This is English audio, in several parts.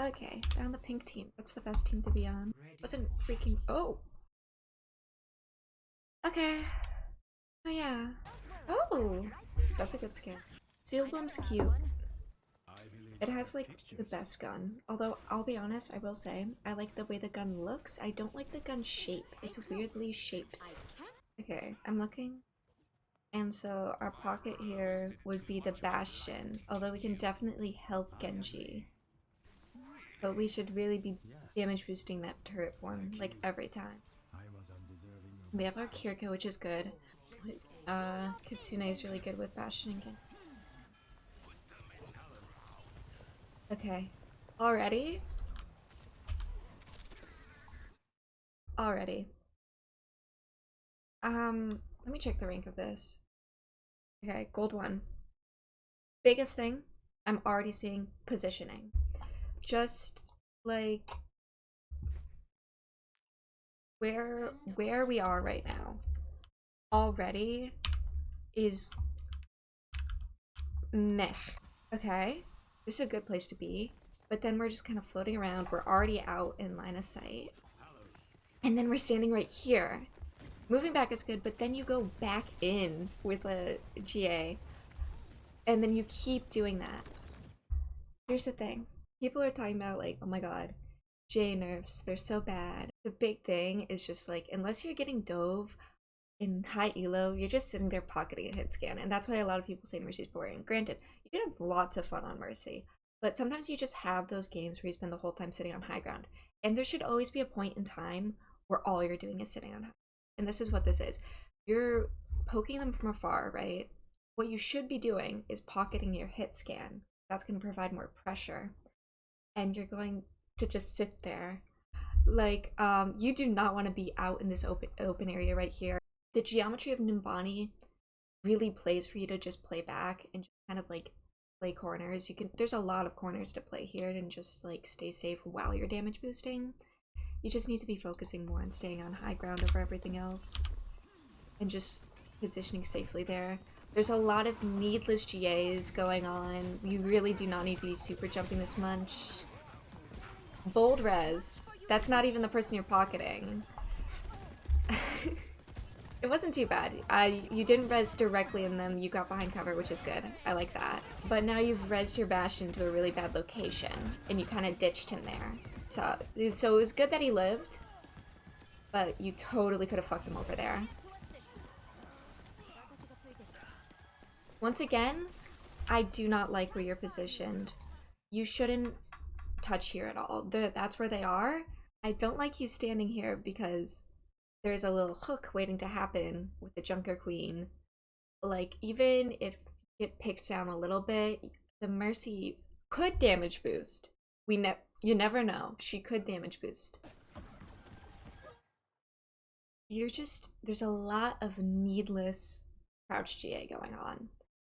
Okay, they're on the pink team. That's the best team to be on. Wasn't freaking. Oh! Okay. Oh, yeah. Oh! That's a good skin. Seal Bloom's cute. It has like the best gun. Although, I'll be honest, I will say, I like the way the gun looks. I don't like the gun shape. It's weirdly shaped. Okay, I'm looking. And so our pocket here would be the Bastion. Although we can definitely help Genji. But we should really be damage boosting that turret form, like, every time. We have our Kiriko, which is good. Kitsune is really good with Bastion and Genji. Okay. Already? Already. Let me check the rank of this. Okay, gold 1. Biggest thing, I'm already seeing positioning. Just, like, where we are right now already is meh. Okay, this is a good place to be, but then we're just kind of floating around. We're already out in line of sight, and then we're standing right here. Moving back is good, but then you go back in with a GA, and then you keep doing that. Here's the thing. People are talking about, like, oh my god, GA nerfs, they're so bad. The big thing is just, like, unless you're getting dove in high elo, you're just sitting there pocketing a hit scan, and that's why a lot of people say Mercy's boring. Granted, you can have lots of fun on Mercy, but sometimes you just have those games where you spend the whole time sitting on high ground, and there should always be a point in time where all you're doing is sitting on high. And this is what this is. You're poking them from afar, right? What you should be doing is pocketing your hit scan. That's going to provide more pressure, and you're going to just sit there. Like, you do not want to be out in this open area right here. The geometry of Nimbani really plays for you to just play back and just kind of like play corners. There's a lot of corners to play here and just like stay safe while you're damage boosting. You just need to be focusing more on staying on high ground over everything else and just positioning safely there. There's a lot of needless GAs going on. You really do not need to be super jumping this much. Bold res. That's not even the person you're pocketing. It wasn't too bad. You didn't res directly in them, you got behind cover, which is good. I like that. But now you've resed your Bastion to a really bad location, and you kind of ditched him there. So it was good that he lived, but you totally could have fucked him over there. Once again, I do not like where you're positioned. You shouldn't touch here at all. That's where they are. I don't like you standing here because there's a little hook waiting to happen with the Junker Queen. Like, even if you get picked down a little bit, the Mercy could damage boost. You never know. She could damage boost. There's a lot of needless crouch GA going on.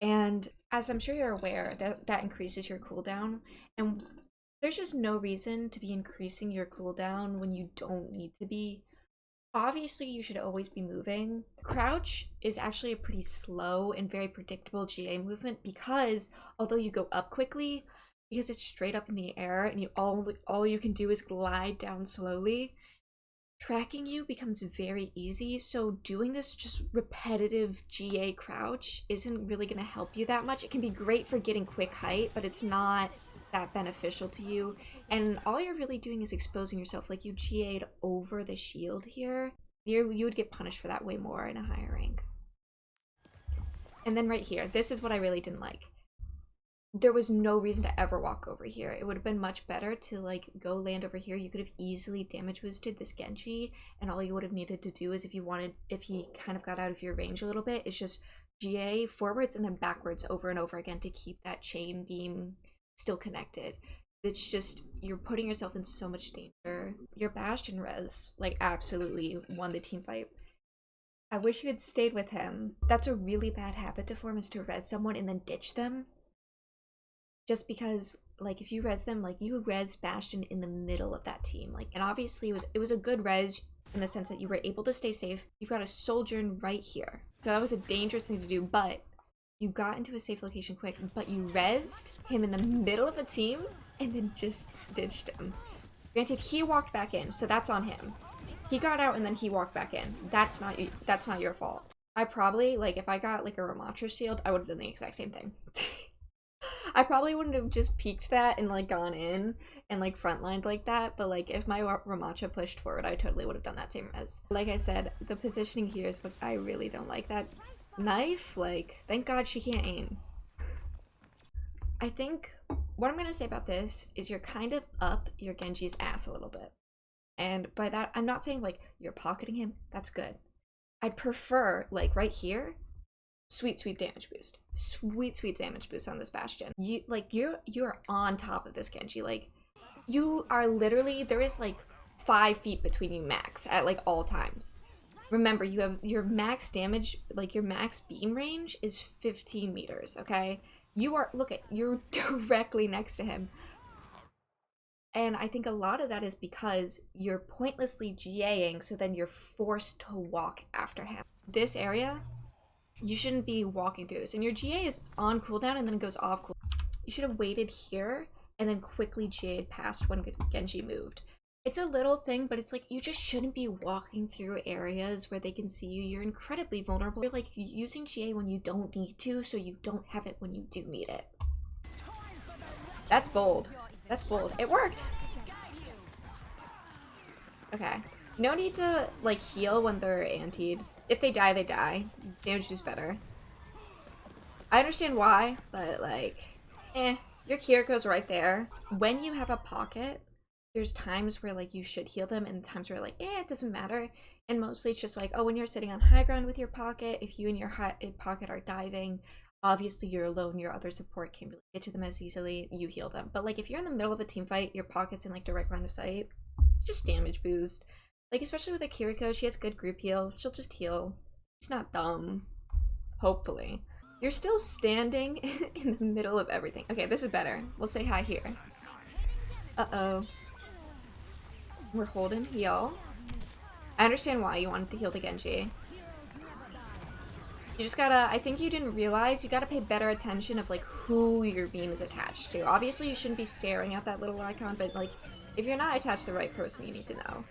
And as I'm sure you're aware, that increases your cooldown. And there's just no reason to be increasing your cooldown when you don't need to be. Obviously, you should always be moving. Crouch is actually a pretty slow and very predictable GA movement because although you go up quickly, because it's straight up in the air and all you can do is glide down slowly, tracking you becomes very easy. So doing this just repetitive GA crouch isn't really going to help you that much. It can be great for getting quick height, but it's not that beneficial to you, and all you're really doing is exposing yourself. Like, you GA'd over the shield here. You would get punished for that way more in a higher rank. And then right here, this is what I really didn't like. There was no reason to ever walk over here. It would have been much better to like go land over here. You could have easily damage boosted this Genji, and all you would have needed to do is if he kind of got out of your range a little bit, is just GA forwards and then backwards over and over again to keep that chain beam still connected. It's just, you're putting yourself in so much danger. Your Bastion res, like, absolutely won the team fight. I wish you had stayed with him. That's a really bad habit to form, is to res someone and then ditch them. Just because, like, if you res them, like, you res Bastion in the middle of that team. Like, and obviously it was a good res in the sense that you were able to stay safe. You've got a Sojourn right here. So that was a dangerous thing to do, but you got into a safe location quick, but you rezzed him in the middle of a team? and then just ditched him. Granted, he walked back in, so that's on him. He got out and then he walked back in. That's not your fault. I probably, like, if I got like a Ramatra shield, I would have done the exact same thing. I probably wouldn't have just peeked that and like gone in and like frontlined like that, but like if my Ramatra pushed forward, I totally would have done that same res. Like I said, the positioning here is what I really don't like. That knife, like, thank God she can't aim. I think what I'm gonna say about this is you're kind of up your Genji's ass a little bit. And by that, I'm not saying like you're pocketing him, that's good. I'd prefer, like right here, sweet damage boost. Sweet damage boost on this Bastion. You're on top of this Genji. Like, you are literally, there is like 5 feet between you max at like all times. Remember, you have your max damage, like your max beam range is 15 meters, okay? You are, look at, you're directly next to him. And I think a lot of that is because you're pointlessly GAing, so then you're forced to walk after him. This area, you shouldn't be walking through this. And your GA is on cooldown and then it goes off cooldown. You should have waited here and then quickly GA'd past when Genji moved. It's a little thing, but it's like, you just shouldn't be walking through areas where they can see you. You're incredibly vulnerable. You're like using GA when you don't need to, so you don't have it when you do need it. That's bold. That's bold. It worked! Okay. No need to, like, heal when they're antied. If they die, they die. Damage is better. I understand why, but, like, your Kiriko's right there. When you have a pocket, there's times where, like, you should heal them, and times where, like, it doesn't matter. And mostly it's just like, oh, when you're sitting on high ground with your pocket, if you and your pocket are diving, obviously you're alone, your other support can't really get to them as easily, you heal them. But like if you're in the middle of a team fight, your pocket's in like direct line of sight, just damage boost. Like especially with a Kiriko, she has good group heal, she'll just heal. She's not dumb. Hopefully. You're still standing in the middle of everything. Okay, this is better. We'll say hi here. Uh-oh. We're holding heal. I understand why you wanted to heal the Genji. You just gotta, I think you didn't realize, you gotta pay better attention of like who your beam is attached to. Obviously you shouldn't be staring at that little icon, but like, if you're not attached to the right person, you need to know.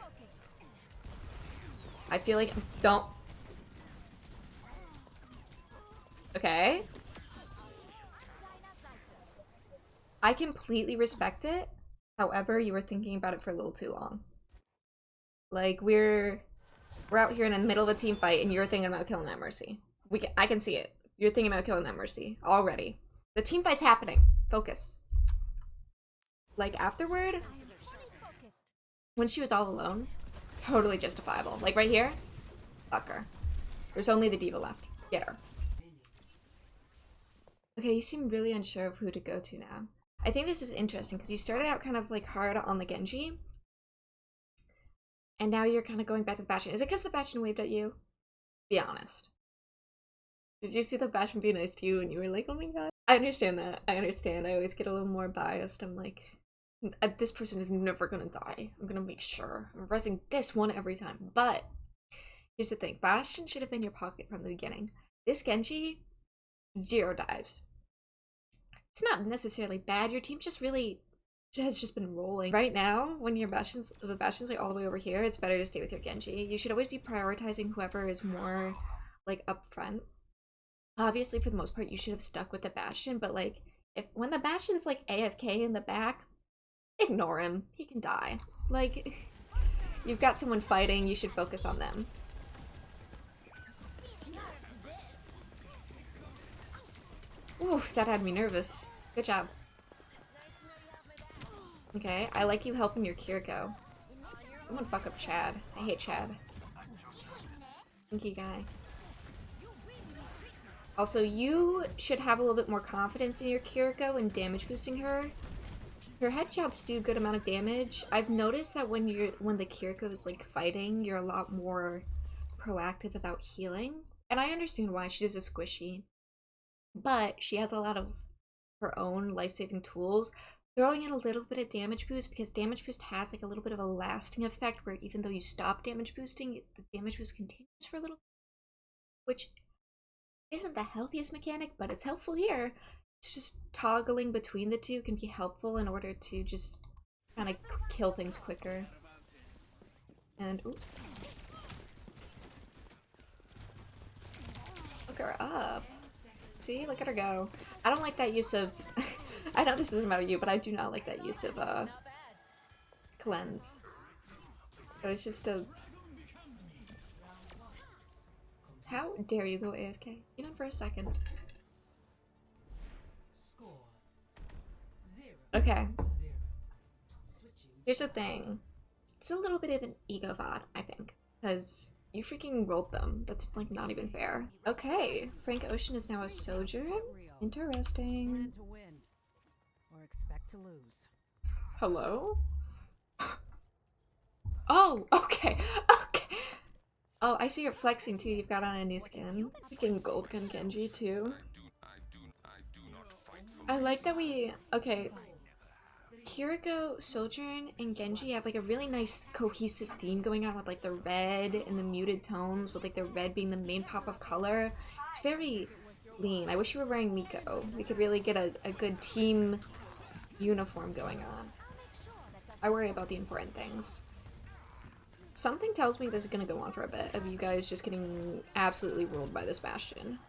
I feel like, don't. Okay. I completely respect it. However, you were thinking about it for a little too long. Like, we're out here in the middle of a team fight and you're thinking about killing that Mercy. I can see it. You're thinking about killing that Mercy already. The team fight's happening. Focus. Like afterward, when she was all alone, totally justifiable. Like right here, fuck her. There's only the diva left. Get her. Okay, you seem really unsure of who to go to now. I think this is interesting because you started out kind of like hard on the Genji, and now you're kind of going back to the Bastion. Is it because the Bastion waved at you? Be honest. Did you see the Bastion be nice to you and you were like, oh my god? I understand that. I understand. I always get a little more biased. I'm like, this person is never gonna die. I'm gonna make sure. I'm resing this one every time. But here's the thing. Bastion should have been your pocket from the beginning. This Genji, 0 dives. It's not necessarily bad. Your team just really has just been rolling. Right now, when the Bastion's like all the way over here, it's better to stay with your Genji. You should always be prioritizing whoever is more like up front. Obviously, for the most part, you should have stuck with the Bastion, but like, when the Bastion's like AFK in the back, ignore him. He can die. Like, you've got someone fighting, you should focus on them. Ooh, that had me nervous. Good job. Okay, I like you helping your Kiriko. I'm gonna fuck up Chad. I hate Chad. Stinky guy. Also, you should have a little bit more confidence in your Kiriko and damage boosting her. Her headshots do a good amount of damage. I've noticed that when the Kiriko is like fighting, you're a lot more proactive about healing. And I understand why. She's a squishy. But she has a lot of her own life-saving tools. Throwing in a little bit of damage boost, because damage boost has like a little bit of a lasting effect where even though you stop damage boosting, the damage boost continues for a little, which isn't the healthiest mechanic, but it's helpful here. just toggling between the two can be helpful in order to just kind of kill things quicker. And ooh. Look her up. See, look at her go. I don't like that use of I know this isn't about you, but I do not like that use of cleanse. It was just a how dare you go AFK? Even for a second. Okay. Here's the thing. It's a little bit of an ego VOD, I think. Because you freaking rolled them. That's like not even fair. Okay. Frank Ocean is now a sojourn. Interesting. Hello? Oh, okay. Okay. Oh, I see you're flexing too. You've got on a new skin. Freaking Gold Gun Genji too. I like that we... Okay. Kiriko, Sojourn, and Genji have like a really nice cohesive theme going on with like the red and the muted tones, with like the red being the main pop of color. It's very lean. I wish you were wearing Miko. We could really get a good team uniform going on. I worry about the important things. Something tells me this is gonna go on for a bit of you guys just getting absolutely ruled by this Bastion.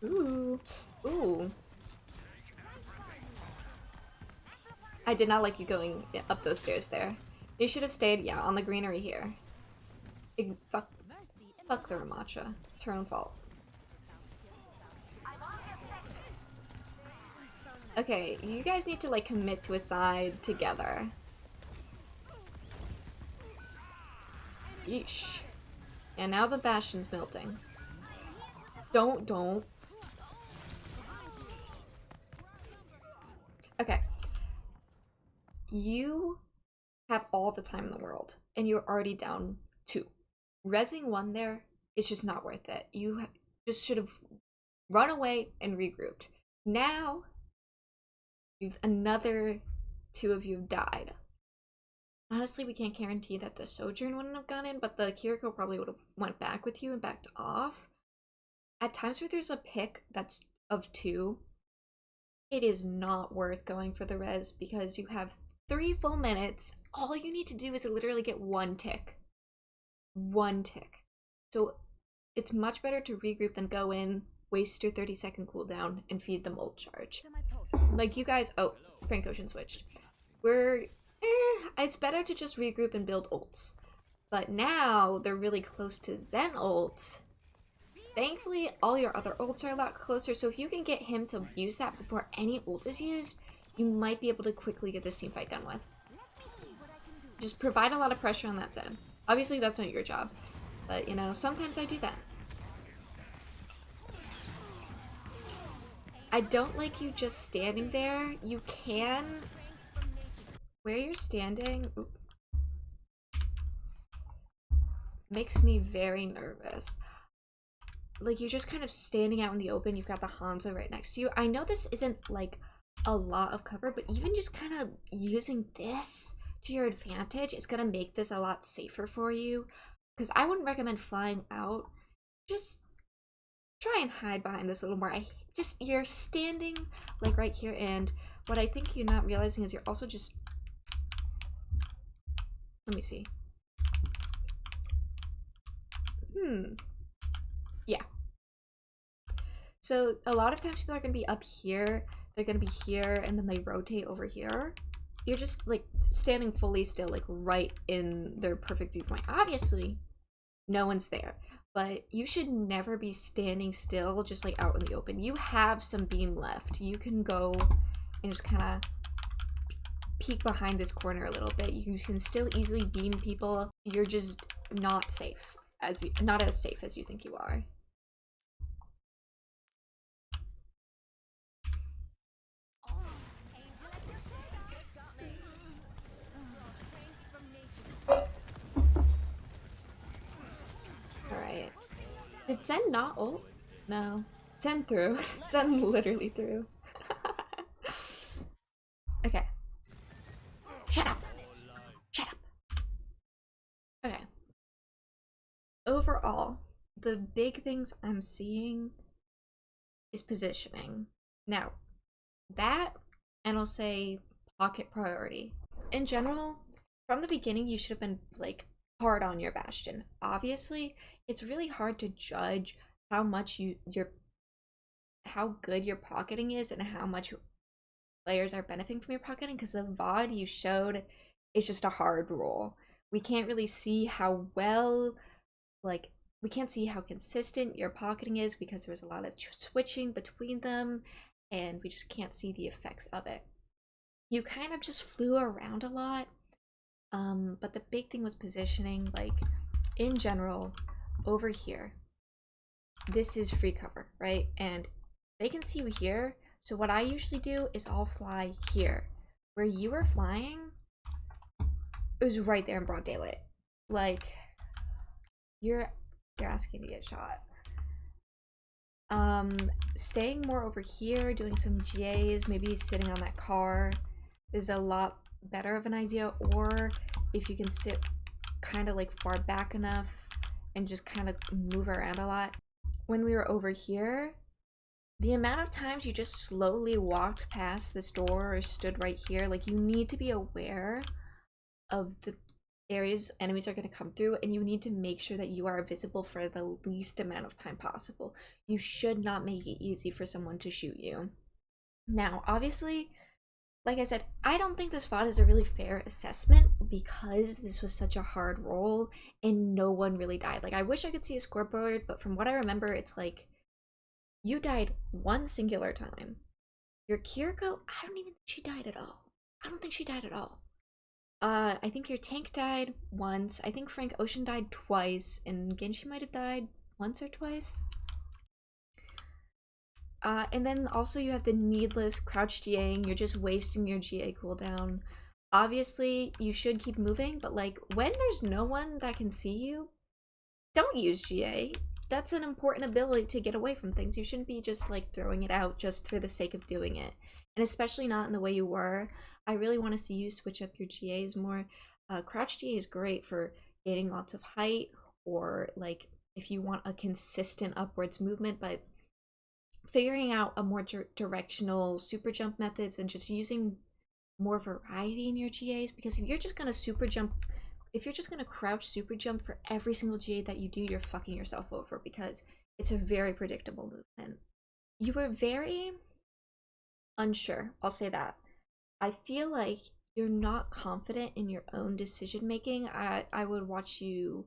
Ooh. Ooh. I did not like you going up those stairs there. You should have stayed, yeah, on the greenery here. Fuck the Ramacha. It's her own fault. Okay, you guys need to like commit to a side together. Yeesh. And now the Bastion's melting. Don't. Okay. You have all the time in the world, and you're already down 2. Rezzing 1 there is just not worth it. You just should have run away and regrouped. Now, another 2 of you have died. Honestly, we can't guarantee that the Sojourn wouldn't have gone in, but the Kiriko probably would have went back with you and backed off. At times where there's a pick that's of 2, it is not worth going for the res because you have 3 full minutes. All you need to do is literally get 1 tick. 1 tick. So it's much better to regroup than go in, waste your 30-second cooldown, and feed them ult charge. Like you guys, oh, Frank Ocean switched. It's better to just regroup and build ults. But now they're really close to Zen ult. Thankfully, all your other ults are a lot closer, so if you can get him to use that before any ult is used, you might be able to quickly get this team fight done with. Just provide a lot of pressure on that Zen. Obviously, that's not your job, but you know, sometimes I do that. I don't like you just standing there. You can... Where you're standing... Oop, makes me very nervous. Like, you're just kind of standing out in the open. You've got the Hanzo right next to you. I know this isn't, like, a lot of cover, but even just kind of using this to your advantage is going to make this a lot safer for you. Because I wouldn't recommend flying out. Just try and hide behind this a little more. You're standing, like, right here, and what I think you're not realizing is you're also just... Let me see. Yeah. So a lot of times people are going to be up here, they're going to be here, and then they rotate over here. You're just like standing fully still, like right in their perfect viewpoint. Obviously, no one's there, but you should never be standing still just like out in the open. You have some beam left. You can go and just kind of peek behind this corner a little bit. You can still easily beam people. You're just not safe. Not as safe as you think you are. Alright. Did Zen not ult? No. Zen threw. Zen literally threw. Okay. Shut up! Shut up! Okay. Overall, the big things I'm seeing is positioning. Now, that, and I'll say pocket priority. In general, from the beginning, you should have been like hard on your Bastion. Obviously, it's really hard to judge how much how good your pocketing is and how much players are benefiting from your pocketing, because the VOD you showed is just a hard rule. We can't really see how well, like, we can't see how consistent your pocketing is because there's a lot of switching between them, and we just can't see the effects of it. You kind of just flew around a lot, but the big thing was positioning. Like, in general, over here, this is free cover, right? And they can see you here, so what I usually do is I'll fly here. Where you were flying, it was right there in broad daylight. Like, you're asking to get shot. Staying more over here, doing some GAs, maybe sitting on that car is a lot better of an idea. Or if you can sit kind of like far back enough and just kind of move around a lot. When we were over here, the amount of times you just slowly walked past this door or stood right here, like, you need to be aware of the areas enemies are going to come through, and you need to make sure that you are visible for the least amount of time possible. You should not make it easy for someone to shoot you. Now, obviously, like I said, I don't think this VOD is a really fair assessment because this was such a hard roll and no one really died. Like, I wish I could see a scoreboard, but from what I remember, it's like you died one singular time. Your Kiriko, I don't even think she died at all. I don't think she died at all. I think your tank died once. I think Frank Ocean died twice, and Genshi might have died once or twice. And then also you have the needless crouch GAing. You're just wasting your GA cooldown. Obviously, you should keep moving, but like, when there's no one that can see you, don't use GA. That's an important ability to get away from things. You shouldn't be just like throwing it out just for the sake of doing it. And especially not in the way you were. I really want to see you switch up your GAs more. Crouch GA is great for gaining lots of height, or like if you want a consistent upwards movement, but figuring out a more directional super jump methods and just using more variety in your GAs, because if you're just gonna super jump, if you're just gonna crouch super jump for every single GA that you do, you're fucking yourself over because it's a very predictable movement. You were very unsure, I'll say that. I feel like you're not confident in your own decision making. I would watch you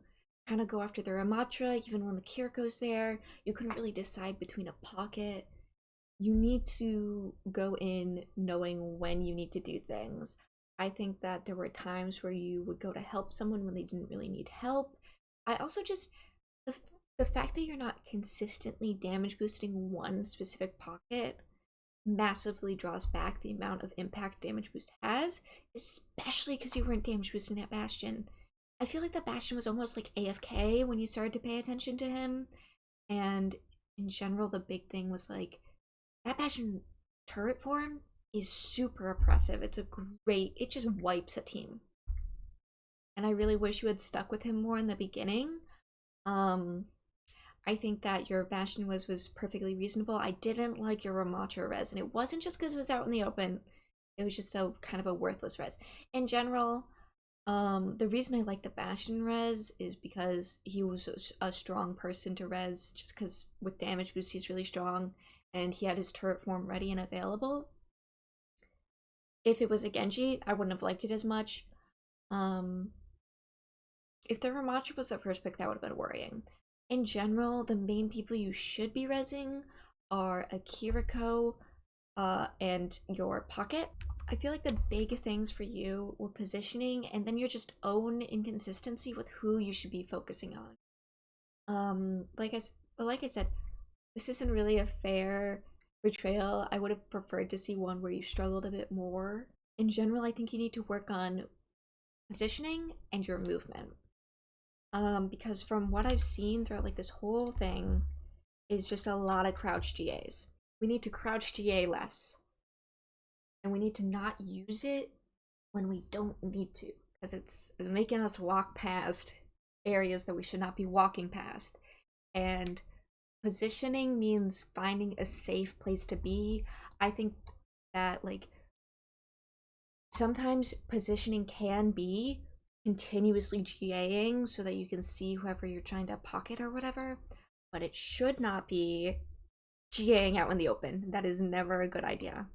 kind of go after the Ramatra, even when the Kiriko's there. You couldn't really decide between a pocket. You need to go in knowing when you need to do things. I think that there were times where you would go to help someone when they didn't really need help. I also just, the fact that you're not consistently damage boosting one specific pocket massively draws back the amount of impact damage boost has, especially because you weren't damage boosting that Bastion. I feel like that Bastion was almost like AFK when you started to pay attention to him, and in general the big thing was like that Bastion turret form is super oppressive. It's a great, it just wipes a team, and I really wish you had stuck with him more in the beginning. I think that your Bastion was perfectly reasonable. I didn't like your Ramatra res, and it wasn't just because it was out in the open. It was just a kind of a worthless res. In general, the reason I like the Bastion res is because he was a strong person to res, just because with damage boost he's really strong, and he had his turret form ready and available. If it was a Genji, I wouldn't have liked it as much. If the Ramatra was the first pick, that would have been worrying. In general, the main people you should be rezzing are a Kiriko and your pocket. I feel like the big things for you were positioning, and then your just own inconsistency with who you should be focusing on. Like I said, this isn't really a fair portrayal. I would have preferred to see one where you struggled a bit more. In general, I think you need to work on positioning and your movement. Because from what I've seen throughout like this whole thing is just a lot of crouch GAs. We need to crouch GA less. And we need to not use it when we don't need to, because it's making us walk past areas that we should not be walking past, and positioning means finding a safe place to be. I think that like sometimes positioning can be continuously GAing so that you can see whoever you're trying to pocket or whatever, but it should not be GAing out in the open. That is never a good idea.